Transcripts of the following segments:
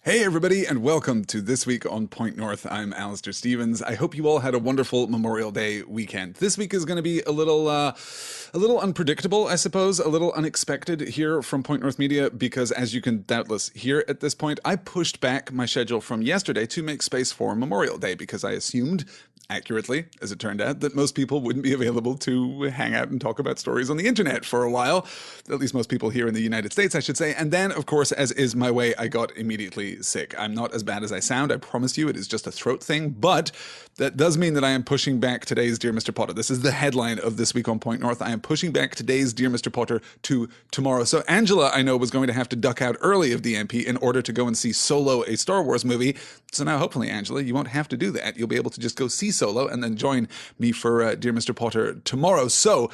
Hey everybody, and welcome to This Week on Point North. I'm Alistair Stevens. I hope you all had a wonderful Memorial Day weekend. This week is going to be a little unpredictable, I suppose, a little unexpected here from Point North Media, because as you can doubtless hear at this point, I pushed back my schedule from yesterday to make space for Memorial Day, because I assumed, accurately, as it turned out, that most people wouldn't be available to hang out and talk about stories on the internet for a while. At least most people here in the United States, I should say. And then, of course, as is my way, I got immediately sick. I'm not as bad as I sound, I promise you. It is just a throat thing. But that does mean that I am pushing back today's Dear Mr. Potter. This is the headline of This Week on Point North. I am pushing back today's Dear Mr. Potter to tomorrow. So Angela, I know, was going to have to duck out early of the MP in order to go and see Solo, a Star Wars movie. So now, hopefully, Angela, you won't have to do that. You'll be able to just go see Solo and then join me for Dear Mr. Potter tomorrow. So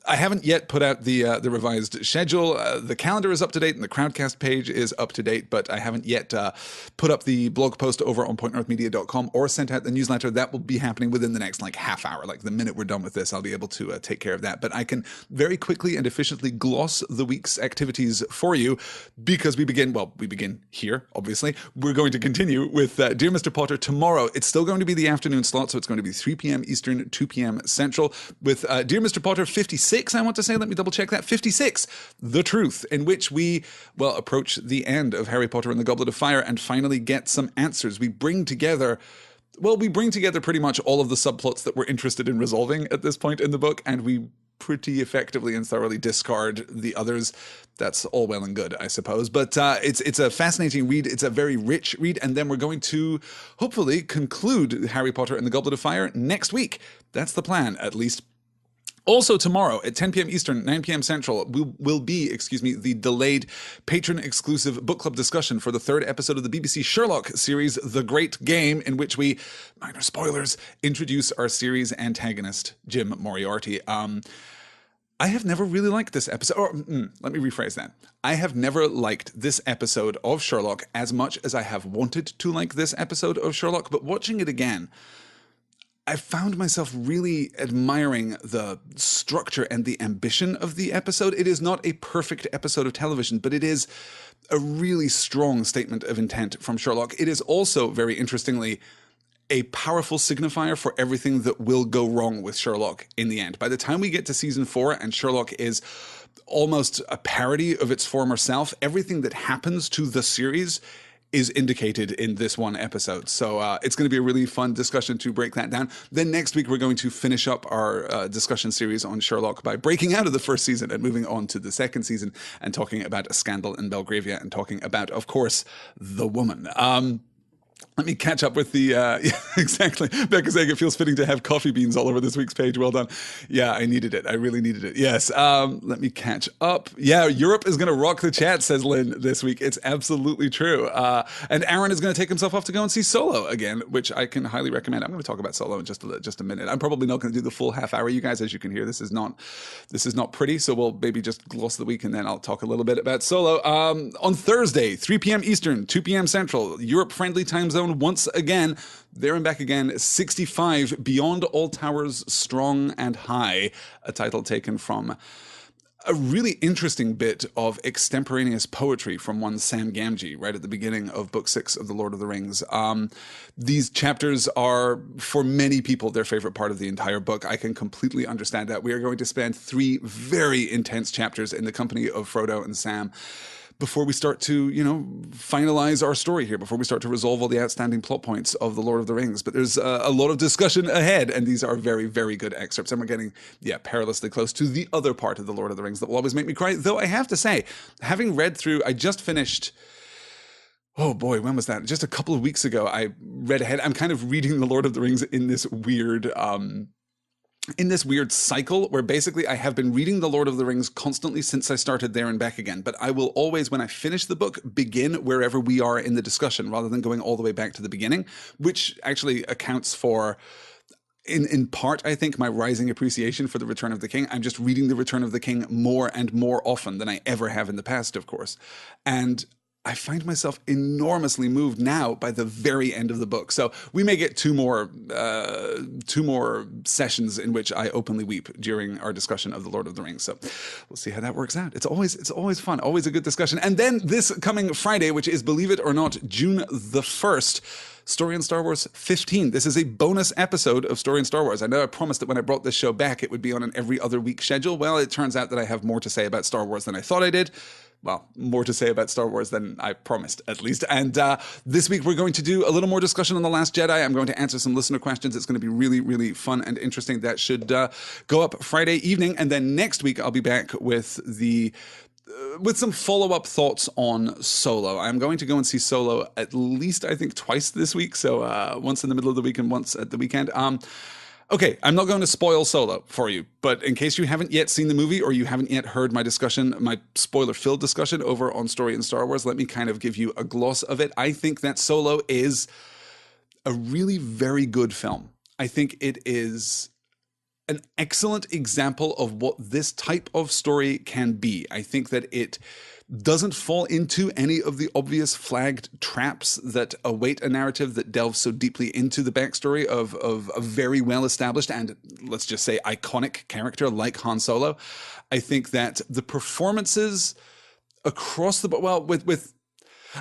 I haven't yet put out the revised schedule. The calendar is up to date and the Crowdcast page is up to date, but I haven't yet put up the blog post over on pointnorthmedia.com or sent out the newsletter. That will be happening within the next half hour. Like the minute we're done with this, I'll be able to take care of that. But I can very quickly and efficiently gloss the week's activities for you, because we begin here, obviously. We're going to continue with Dear Mr. Potter tomorrow. It's still going to be the afternoon slot, so it's going to be 3 p.m. Eastern, 2 p.m. Central, with Dear Mr. Potter 56. I want to say, let me double check that, 56, The Truth, in which we, approach the end of Harry Potter and the Goblet of Fire and finally get some answers. We bring together pretty much all of the subplots that we're interested in resolving at this point in the book, and we pretty effectively and thoroughly discard the others. That's all well and good, I suppose. But it's a fascinating read. It's a very rich read. And then we're going to hopefully conclude Harry Potter and the Goblet of Fire next week. That's the plan, at least. Also tomorrow at 10 p.m. Eastern, 9 p.m. Central, will be the delayed patron-exclusive book club discussion for the third episode of the BBC Sherlock series, The Great Game, in which we, minor spoilers, introduce our series antagonist, Jim Moriarty. I have never really liked this episode. Let me rephrase that. I have never liked this episode of Sherlock as much as I have wanted to like this episode of Sherlock, but watching it again, I found myself really admiring the structure and the ambition of the episode. It is not a perfect episode of television, but it is a really strong statement of intent from Sherlock. It is also, very interestingly, a powerful signifier for everything that will go wrong with Sherlock in the end. By the time we get to season 4 and Sherlock is almost a parody of its former self, everything that happens to the series is indicated in this one episode. So it's going to be a really fun discussion to break that down. Then next week, we're going to finish up our discussion series on Sherlock by breaking out of the first season and moving on to the second season and talking about a scandal in Belgravia and talking about, of course, the woman. Let me catch up with the, exactly. Becca saying it feels fitting to have coffee beans all over this week's page. Well done. Yeah, I needed it. I really needed it. Yes. Let me catch up. Yeah, Europe is going to rock the chat, says Lynn this week. It's absolutely true. And Aaron is going to take himself off to go and see Solo again, which I can highly recommend. I'm going to talk about Solo in just a minute. I'm probably not going to do the full half hour. You guys, as you can hear, this is not pretty. So we'll maybe just gloss the week and then I'll talk a little bit about Solo. On Thursday, 3 p.m. Eastern, 2 p.m. Central, Europe-friendly time zone once again, there and back again, 65, Beyond All Towers, Strong and High, a title taken from a really interesting bit of extemporaneous poetry from one Sam Gamgee right at the beginning of Book 6 of The Lord of the Rings. These chapters are, for many people, their favorite part of the entire book. I can completely understand that. We are going to spend 3 very intense chapters in the company of Frodo and Sam before we start to, finalize our story here, before we start to resolve all the outstanding plot points of The Lord of the Rings. But there's a lot of discussion ahead, and these are very, very good excerpts. And we're getting, perilously close to the other part of The Lord of the Rings that will always make me cry. Though I have to say, having read through, I just finished... Oh boy, when was that? Just a couple of weeks ago, I read ahead. I'm kind of reading The Lord of the Rings in this weird... cycle where basically I have been reading The Lord of the Rings constantly since I started There and Back Again, but I will always, when I finish the book, begin wherever we are in the discussion rather than going all the way back to the beginning, which actually accounts for, in part, I think, my rising appreciation for The Return of the King. I'm just reading The Return of the King more and more often than I ever have in the past, of course. And I find myself enormously moved now by the very end of the book. So we may get two more sessions in which I openly weep during our discussion of the Lord of the Rings. So we'll see how that works out. It's always fun, always a good discussion. And then this coming Friday, which is, believe it or not, June the 1st, Story in Star Wars 15. This is a bonus episode of Story in Star Wars. I know I promised that when I brought this show back, it would be on an every other week schedule. Well, it turns out that I have more to say about Star Wars than I thought I did. Well, more to say about Star Wars than I promised, at least. And this week, we're going to do a little more discussion on The Last Jedi. I'm going to answer some listener questions. It's going to be really, really fun and interesting. That should go up Friday evening. And then next week, I'll be back with some follow-up thoughts on Solo. I'm going to go and see Solo at least, I think, twice this week. So once in the middle of the week and once at the weekend. Okay, I'm not going to spoil Solo for you, but in case you haven't yet seen the movie or you haven't yet heard my discussion, my spoiler-filled discussion over on Story in Star Wars, let me kind of give you a gloss of it. I think that Solo is a really very good film. I think it is an excellent example of what this type of story can be. I think that it doesn't fall into any of the obvious flagged traps that await a narrative that delves so deeply into the backstory of a very well-established and, let's just say, iconic character like Han Solo. I think that the performances across the...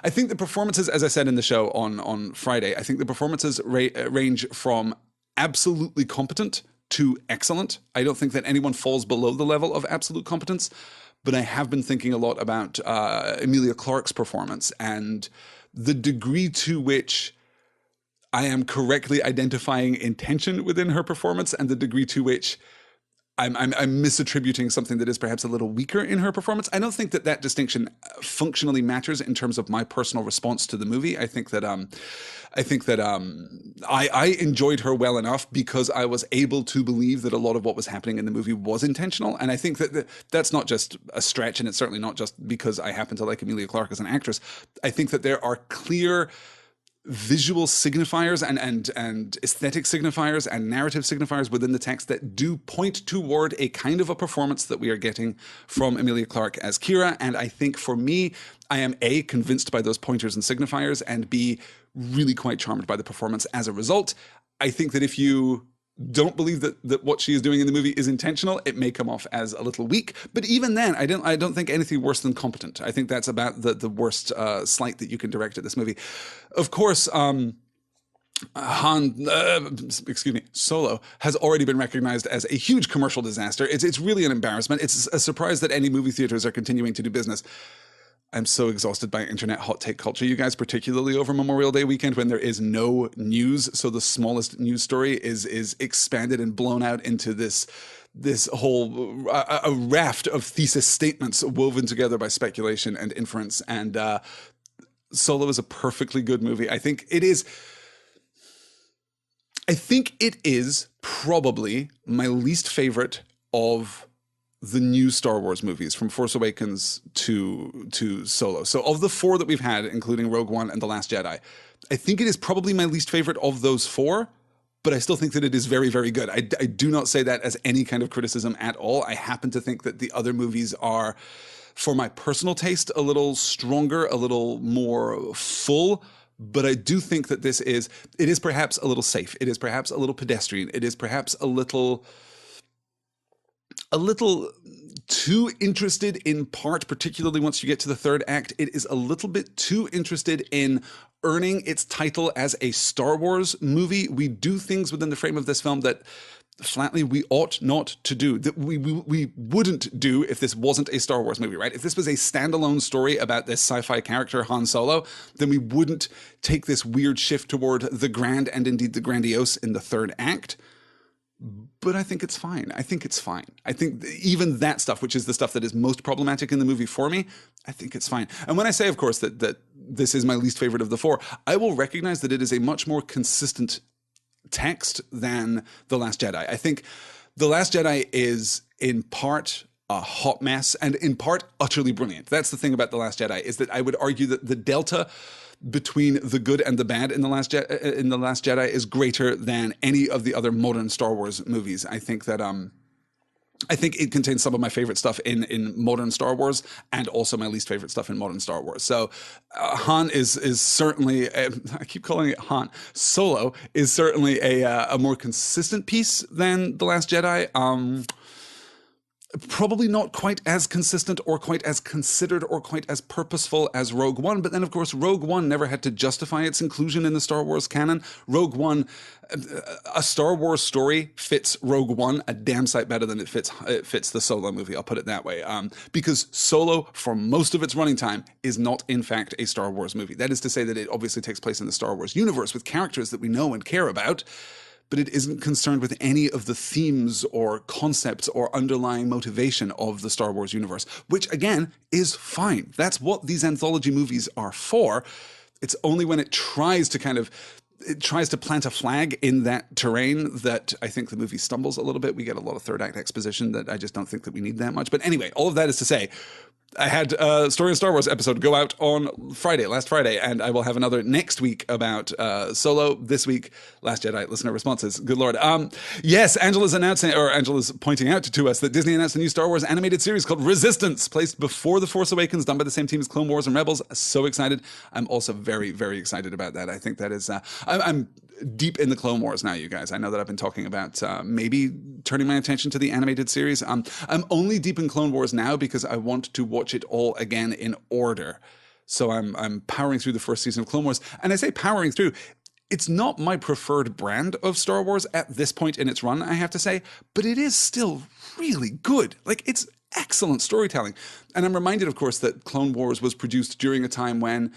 I think the performances, as I said in the show on Friday, I think the performances range from absolutely competent to excellent. I don't think that anyone falls below the level of absolute competence. But I have been thinking a lot about Emilia Clarke's performance and the degree to which I am correctly identifying intention within her performance and the degree to which I'm misattributing something that is perhaps a little weaker in her performance. I don't think that distinction functionally matters in terms of my personal response to the movie. I think that I enjoyed her well enough because I was able to believe that a lot of what was happening in the movie was intentional. And I think that that's not just a stretch, and it's certainly not just because I happen to like Emilia Clarke as an actress. I think that there are clear visual signifiers and aesthetic signifiers and narrative signifiers within the text that do point toward a kind of a performance that we are getting from Emilia Clarke as Qi'ra. And I think for me, I am A, convinced by those pointers and signifiers, and B, really quite charmed by the performance as a result. I think that if you don't believe that what she is doing in the movie is intentional, it may come off as a little weak. But even then, I don't think anything worse than competent. I think that's about the worst slight that you can direct at this movie. Of course, Solo has already been recognized as a huge commercial disaster. It's really an embarrassment. It's a surprise that any movie theaters are continuing to do business. I'm so exhausted by internet hot take culture, you guys, particularly over Memorial Day weekend when there is no news. So the smallest news story is expanded and blown out into this whole a raft of thesis statements woven together by speculation and inference. And Solo is a perfectly good movie. I think it is probably my least favorite of the new Star Wars movies, from Force Awakens to Solo. So of the four that we've had, including Rogue One and The Last Jedi, I think it is probably my least favorite of those four, but I still think that it is very, very good. I do not say that as any kind of criticism at all. I happen to think that the other movies are, for my personal taste, a little stronger, a little more full. But I do think that it is perhaps a little safe. It is perhaps a little pedestrian. It is perhaps a little too interested in part, particularly once you get to the third act. It is a little bit too interested in earning its title as a Star Wars movie. We do things within the frame of this film that flatly we ought not to do, that we wouldn't do if this wasn't a Star Wars movie, right? If this was a standalone story about this sci-fi character Han Solo, then we wouldn't take this weird shift toward the grand and indeed the grandiose in the third act. But I think it's fine. I think even that stuff, which is the stuff that is most problematic in the movie for me, I think it's fine. And when I say, of course, that this is my least favorite of the four, I will recognize that it is a much more consistent text than The Last Jedi. I think The Last Jedi is in part a hot mess and in part utterly brilliant. That's the thing about The Last Jedi, is that I would argue that the delta between the good and the bad in The Last Jedi is greater than any of the other modern Star Wars movies. I think that I think it contains some of my favorite stuff in modern Star Wars, and also my least favorite stuff in modern Star Wars. So Han is certainly I keep calling it Han. Solo is certainly a more consistent piece than The Last Jedi. Probably not quite as consistent or quite as considered or quite as purposeful as Rogue One, but then of course Rogue One never had to justify its inclusion in the Star Wars canon. Rogue One, a Star Wars story fits Rogue One a damn sight better than it fits the Solo movie. I'll put it that way, because Solo, for most of its running time, is not in fact a Star Wars movie. That is to say that it obviously takes place in the Star Wars universe with characters that we know and care about, but it isn't concerned with any of the themes or concepts or underlying motivation of the Star Wars universe, which again is fine. That's what these anthology movies are for. It's only when it tries to plant a flag in that terrain that I think the movie stumbles a little bit. We get a lot of third act exposition that I just don't think that we need that much. But anyway, all of that is to say, I had a Story of Star Wars episode go out on last Friday, and I will have another next week about Solo. This week, Last Jedi listener responses. Good Lord. Yes, Angela's pointing out to us that Disney announced a new Star Wars animated series called Resistance, placed before The Force Awakens, done by the same team as Clone Wars and Rebels. So excited. I'm also very, very excited about that. I think that is, I'm deep in the Clone Wars now, you guys. I know that I've been talking about maybe turning my attention to the animated series. I'm only deep in Clone Wars now because I want to watch it all again in order. So I'm powering through the first season of Clone Wars. And I say powering through, it's not my preferred brand of Star Wars at this point in its run, I have to say, but it is still really good. Like, it's excellent storytelling. And I'm reminded, of course, that Clone Wars was produced during a time when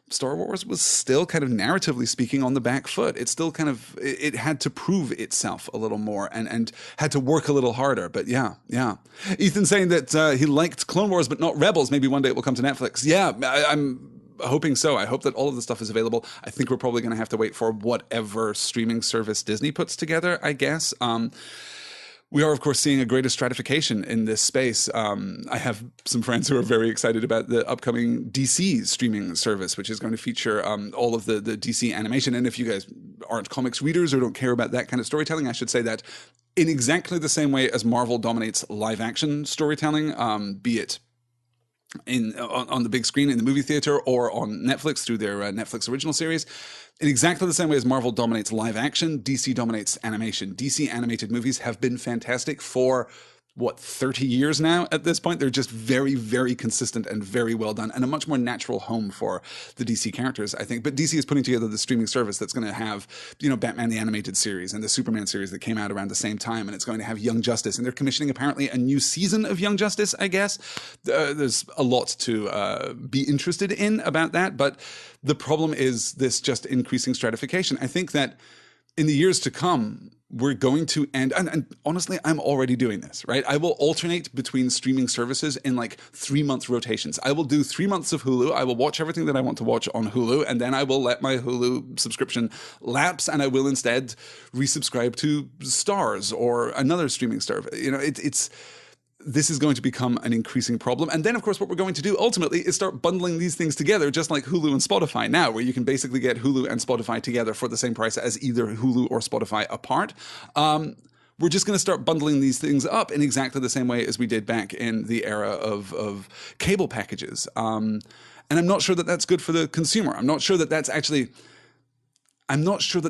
Star Wars was still kind of narratively speaking on the back foot. It still it had to prove itself a little more and had to work a little harder. But yeah. Ethan saying that he liked Clone Wars, but not Rebels. Maybe one day it will come to Netflix. Yeah, I'm hoping so. I hope that all of the stuff is available. I think we're probably going to have to wait for whatever streaming service Disney puts together, I guess. We are, of course, seeing a greater stratification in this space. I have some friends who are very excited about the upcoming DC streaming service, which is going to feature all of the DC animation. And if you guys aren't comics readers or don't care about that kind of storytelling, I should say that in exactly the same way as Marvel dominates live action storytelling, be it on the big screen in the movie theater or on Netflix through their Netflix original series. In exactly the same way as Marvel dominates live action, DC dominates animation. DC animated movies have been fantastic for 30 years now at this point. They're just very, very consistent and very well done, and a much more natural home for the DC characters, I think. But DC is putting together the streaming service that's going to have, Batman the Animated Series and the Superman series that came out around the same time, and it's going to have Young Justice, and they're commissioning apparently a new season of Young Justice, I guess. There's a lot to be interested in about that, but the problem is this just increasing stratification. I think that in the years to come, we're going to end, and honestly, I'm already doing this, right? I will alternate between streaming services in like 3-month rotations. I will do 3 months of Hulu. I will watch everything that I want to watch on Hulu, and then I will let my Hulu subscription lapse, and I will instead resubscribe to Starz or another streaming service. This is going to become an increasing problem. And then, of course, what we're going to do ultimately is start bundling these things together, just like Hulu and Spotify now, where you can basically get Hulu and Spotify together for the same price as either Hulu or Spotify apart. We're just going to start bundling these things up in exactly the same way as we did back in the era of cable packages. And I'm not sure that that's good for the consumer. I'm not sure that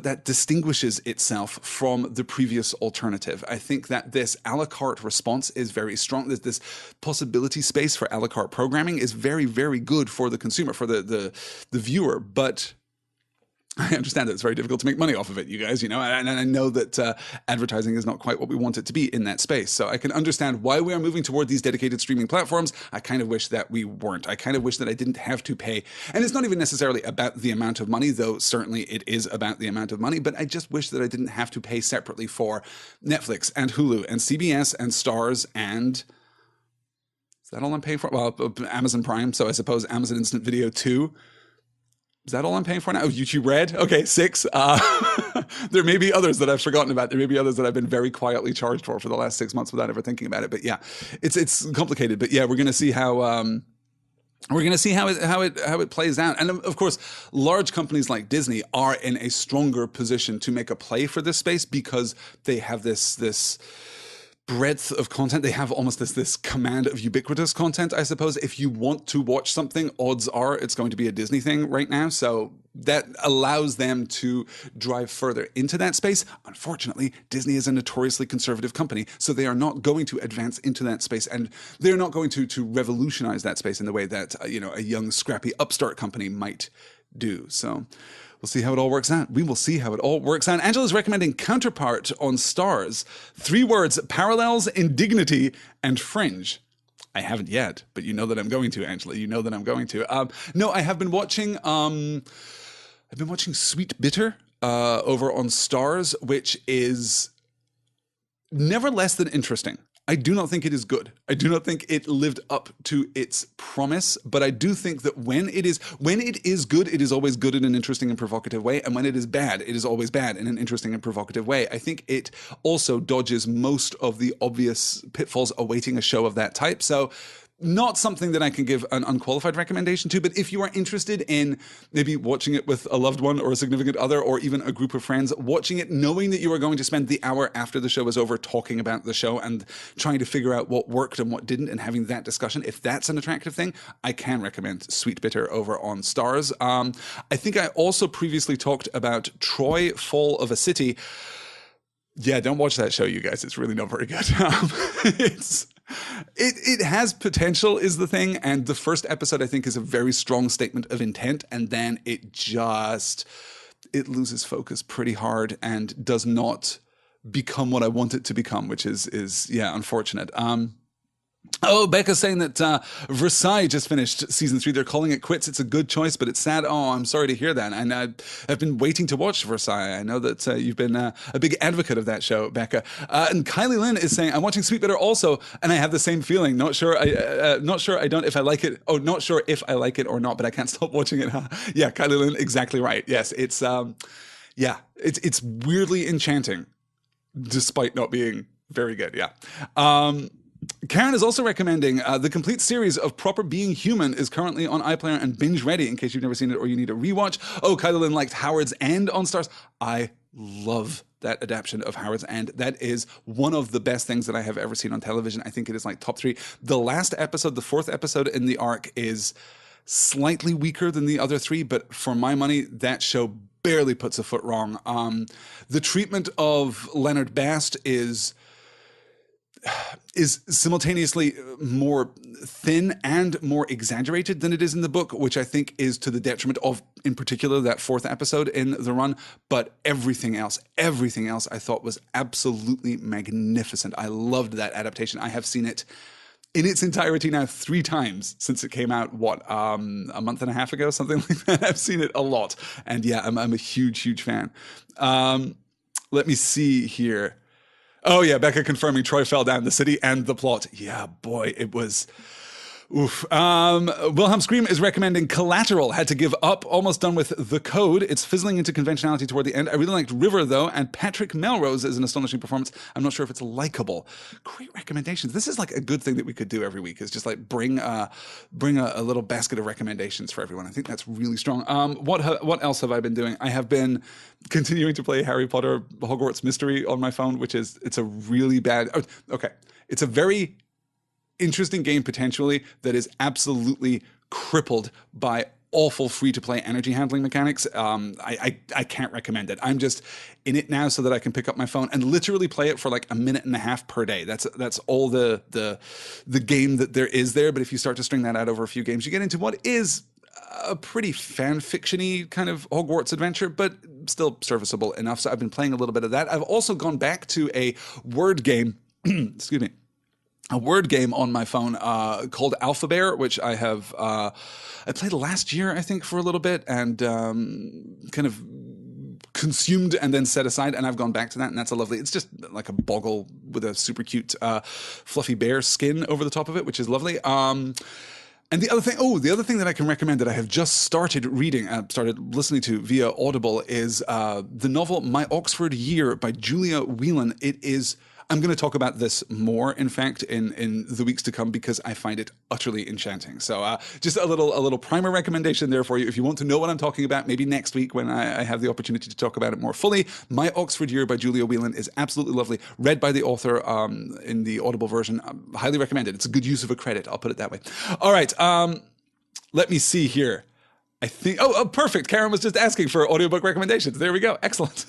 that distinguishes itself from the previous alternative. I think that this a la carte response is very strong. This possibility space for a la carte programming is very, very good for the consumer, for the viewer. But I understand that it's very difficult to make money off of it, you guys, and I know that advertising is not quite what we want it to be in that space. So I can understand why we are moving toward these dedicated streaming platforms. I kind of wish that we weren't. I kind of wish that I didn't have to pay. And it's not even necessarily about the amount of money, though certainly it is about the amount of money, but I just wish that I didn't have to pay separately for Netflix and Hulu and CBS and Starz and... Is that all I'm paying for? Well, Amazon Prime, so I suppose Amazon Instant Video 2. Is that all I'm paying for now? Oh, YouTube Red? Okay, 6. There may be others that I've forgotten about. There may be others that I've been very quietly charged for the last 6 months without ever thinking about it. But yeah, it's complicated. But yeah, we're going to see how it plays out. And of course, large companies like Disney are in a stronger position to make a play for this space because they have this breadth of content. They have almost this command of ubiquitous content, I suppose. If you want to watch something, odds are it's going to be a Disney thing right now. So that allows them to drive further into that space. Unfortunately, Disney is a notoriously conservative company, so they are not going to advance into that space, and they're not going to revolutionize that space in the way that a young, scrappy upstart company might do. So we'll see how it all works out. We will see how it all works out. Angela's recommending Counterpart on Stars. 3 words: parallels, indignity, and fringe. I haven't yet, but you know that I'm going to, Angela. You know that I'm going to. No, I have been watching. I've been watching Sweet Bitter over on Stars, which is never less than interesting. I do not think it is good. I do not think it lived up to its promise, but I do think that when it is good, it is always good in an interesting and provocative way, and when it is bad, it is always bad in an interesting and provocative way. I think it also dodges most of the obvious pitfalls awaiting a show of that type. So not something that I can give an unqualified recommendation to, but if you are interested in maybe watching it with a loved one or a significant other or even a group of friends, watching it knowing that you are going to spend the hour after the show is over talking about the show and trying to figure out what worked and what didn't and having that discussion, if that's an attractive thing, I can recommend Sweet Bitter over on Stars. I think I also previously talked about Troy, Fall of a City. Yeah, don't watch that show, you guys. It's really not very good. It has potential is the thing, and the first episode I think is a very strong statement of intent, and then it loses focus pretty hard and does not become what I want it to become, which is unfortunate. Oh, Becca's saying that Versailles just finished season 3. They're calling it quits. It's a good choice, but it's sad. Oh, I'm sorry to hear that. And I've been waiting to watch Versailles. I know that you've been a big advocate of that show, Becca. And Kylie Lynn is saying, I'm watching Sweet Bitter also, and I have the same feeling. Not sure if I like it. Oh, not sure if I like it or not, but I can't stop watching it. Yeah, Kylie Lynn, exactly right. Yes, it's weirdly enchanting, despite not being very good. Yeah. Karen is also recommending the complete series of Proper Being Human is currently on iPlayer and binge ready in case you've never seen it or you need a rewatch. Oh, Kylie Lynn liked Howard's End on Stars. I love that adaptation of Howard's End. That is one of the best things that I have ever seen on television. I think it is like top 3. The last episode, the 4th episode in the arc, is slightly weaker than the other 3, but for my money, that show barely puts a foot wrong. The treatment of Leonard Bast is simultaneously more thin and more exaggerated than it is in the book, which I think is to the detriment of, in particular, that 4th episode in the run. But everything else I thought was absolutely magnificent. I loved that adaptation. I have seen it in its entirety now 3 times since it came out, a month and a half ago, something like that. I've seen it a lot. And yeah, I'm a huge, huge fan. Let me see here. Oh yeah, Becca confirming Troy fell down the city and the plot. Yeah, boy, it was... Oof. Wilhelm Scream is recommending Collateral. Had to give up. Almost done with The Code. It's fizzling into conventionality toward the end. I really liked River, though, and Patrick Melrose is an astonishing performance. I'm not sure if it's likable. Great recommendations. This is like a good thing that we could do every week, is just like bring a little basket of recommendations for everyone. I think that's really strong. What else have I been doing? I have been continuing to play Harry Potter Hogwarts Mystery on my phone, it's a really bad... Okay. It's a very interesting game potentially that is absolutely crippled by awful free-to-play energy handling mechanics. I can't recommend it. I'm just in it now so that I can pick up my phone and literally play it for like a minute and a half per day. That's all the game that there is there. But if you start to string that out over a few games, you get into what is a pretty fan-fiction-y kind of Hogwarts adventure, but still serviceable enough. So I've been playing a little bit of that. I've also gone back to a word game, excuse me, a word game on my phone called Alphabear, which I have I played last year, I think, for a little bit, and kind of consumed and then set aside, and I've gone back to that, and that's it's just like a boggle with a super cute fluffy bear skin over the top of it, which is lovely. And the other thing that I can recommend that I have just started reading, started listening to via Audible, is the novel My Oxford Year by Julia Whelan. It is... I'm going to talk about this more, in fact, in the weeks to come because I find it utterly enchanting. So just a little primer recommendation there for you. If you want to know what I'm talking about, maybe next week when I have the opportunity to talk about it more fully. My Oxford Year by Julia Whelan is absolutely lovely. Read by the author in the Audible version. Highly recommended. It's a good use of a credit. I'll put it that way. All right. Let me see here. I think, perfect. Karen was just asking for audiobook recommendations. There we go. Excellent.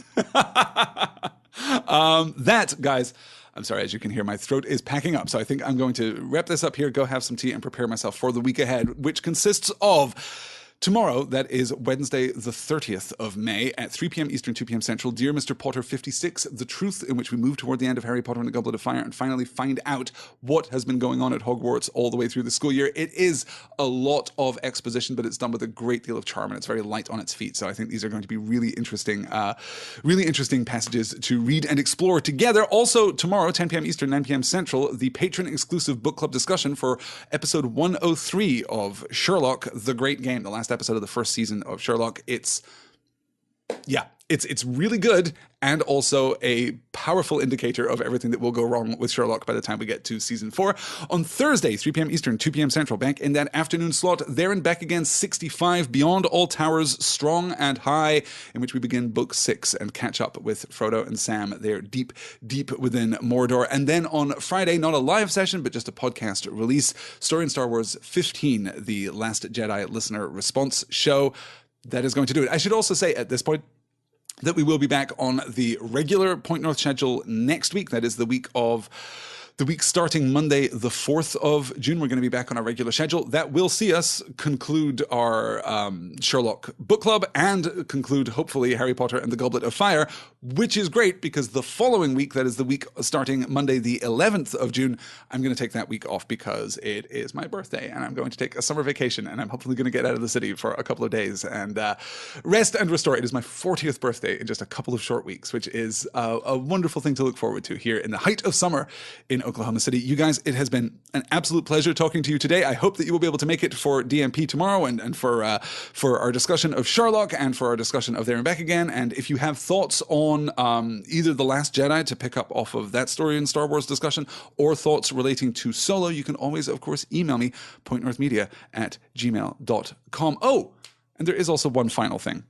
That, guys, I'm sorry, as you can hear, my throat is packing up. So I think I'm going to wrap this up here, go have some tea and prepare myself for the week ahead, which consists of tomorrow, that is Wednesday, the 30th of May at 3 p.m. Eastern, 2 p.m. Central, Dear Mr. Potter 56, The Truth, in which we move toward the end of Harry Potter and the Goblet of Fire and finally find out what has been going on at Hogwarts all the way through the school year. It is a lot of exposition, but it's done with a great deal of charm and it's very light on its feet. So I think these are going to be really interesting passages to read and explore together. Also, tomorrow, 10 p.m. Eastern, 9 p.m. Central, the patron-exclusive book club discussion for episode 103 of Sherlock, The Great Game, the last episode of the first season of Sherlock. It's really good and also a powerful indicator of everything that will go wrong with Sherlock by the time we get to season 4. On Thursday, 3 p.m. Eastern, 2 p.m. Central, back in that afternoon slot, There and Back Again 65, Beyond All Towers, Strong and High, in which we begin book 6 and catch up with Frodo and Sam. They're deep, deep within Mordor. And then on Friday, not a live session, but just a podcast release, Story in Star Wars 15, the Last Jedi listener response show. That is going to do it. I should also say at this point, that we will be back on the regular Point North schedule next week. That is the week starting Monday, the 4th of June. We're going to be back on our regular schedule. That will see us conclude our Sherlock book club and conclude, hopefully, Harry Potter and the Goblet of Fire, which is great because the following week, that is the week starting Monday, the 11th of June, I'm going to take that week off because it is my birthday and I'm going to take a summer vacation and I'm hopefully going to get out of the city for a couple of days and rest and restore. It is my 40th birthday in just a couple of short weeks, which is a wonderful thing to look forward to here in the height of summer in Oklahoma City. You guys, it has been an absolute pleasure talking to you today. I hope that you will be able to make it for DMP tomorrow and for our discussion of Sherlock and for our discussion of There and Back Again. And if you have thoughts on either The Last Jedi to pick up off of that Story in Star Wars discussion or thoughts relating to Solo, you can always, of course, email me, pointnorthmedia@gmail.com. Oh, and there is also one final thing.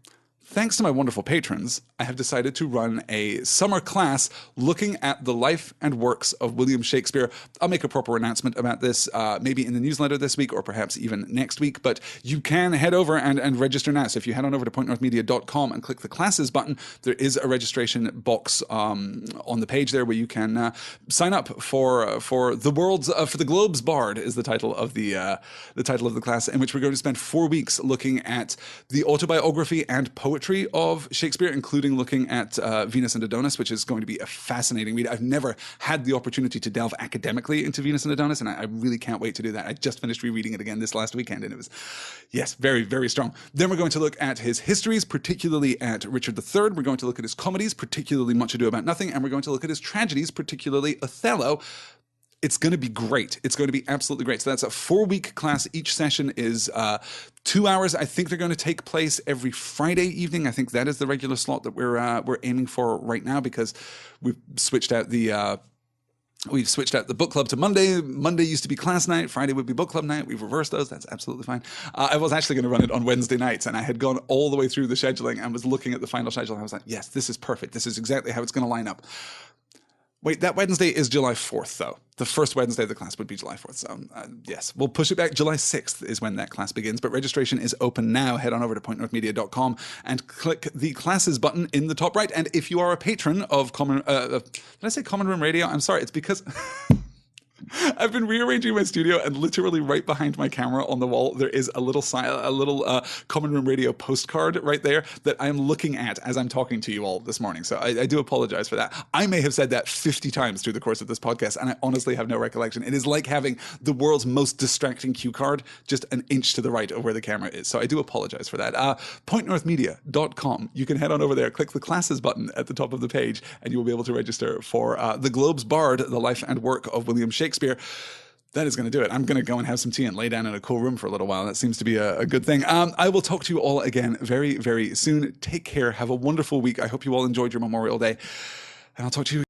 Thanks to my wonderful patrons, I have decided to run a summer class looking at the life and works of William Shakespeare. I'll make a proper announcement about this maybe in the newsletter this week or perhaps even next week, but you can head over and register now. So if you head on over to pointnorthmedia.com and click the classes button, there is a registration box on the page there where you can sign up for the Globe's Bard is the title of the class, in which we're going to spend 4 weeks looking at the autobiography and poetry of Shakespeare, including looking at Venus and Adonis, which is going to be a fascinating read. I've never had the opportunity to delve academically into Venus and Adonis, and I really can't wait to do that. I just finished rereading it again this last weekend, and it was, yes, very, very strong. Then we're going to look at his histories, particularly at Richard III. We're going to look at his comedies, particularly Much Ado About Nothing, and we're going to look at his tragedies, particularly Othello. It's going to be great. It's going to be absolutely great. So that's a 4-week class. Each session is 2 hours. I think they're going to take place every Friday evening. I think that is the regular slot that we're aiming for right now because we've switched out the book club to Monday. Monday used to be class night. Friday would be book club night. We've reversed those. That's absolutely fine. I was actually going to run it on Wednesday nights, and I had gone all the way through the scheduling and was looking at the final schedule. And I was like, yes, this is perfect. This is exactly how it's going to line up. Wait, that Wednesday is July 4th, though. The first Wednesday of the class would be July 4th. So, yes, we'll push it back. July 6th is when that class begins. But registration is open now. Head on over to pointnorthmedia.com and click the classes button in the top right. And if you are a patron of Common Room Radio? I'm sorry, it's because... I've been rearranging my studio, and literally right behind my camera on the wall, there is a little Common Room Radio postcard right there that I'm looking at as I'm talking to you all this morning. So I do apologize for that. I may have said that 50 times through the course of this podcast, and I honestly have no recollection. It is like having the world's most distracting cue card just an inch to the right of where the camera is. So I do apologize for that. Pointnorthmedia.com. You can head on over there, click the classes button at the top of the page, and you will be able to register for the Globe's Bard, the life and work of William Shakespeare. That is going to do it. I'm going to go and have some tea and lay down in a cool room for a little while. That seems to be a good thing. I will talk to you all again very, very soon. Take care. Have a wonderful week. I hope you all enjoyed your Memorial Day. And I'll talk to you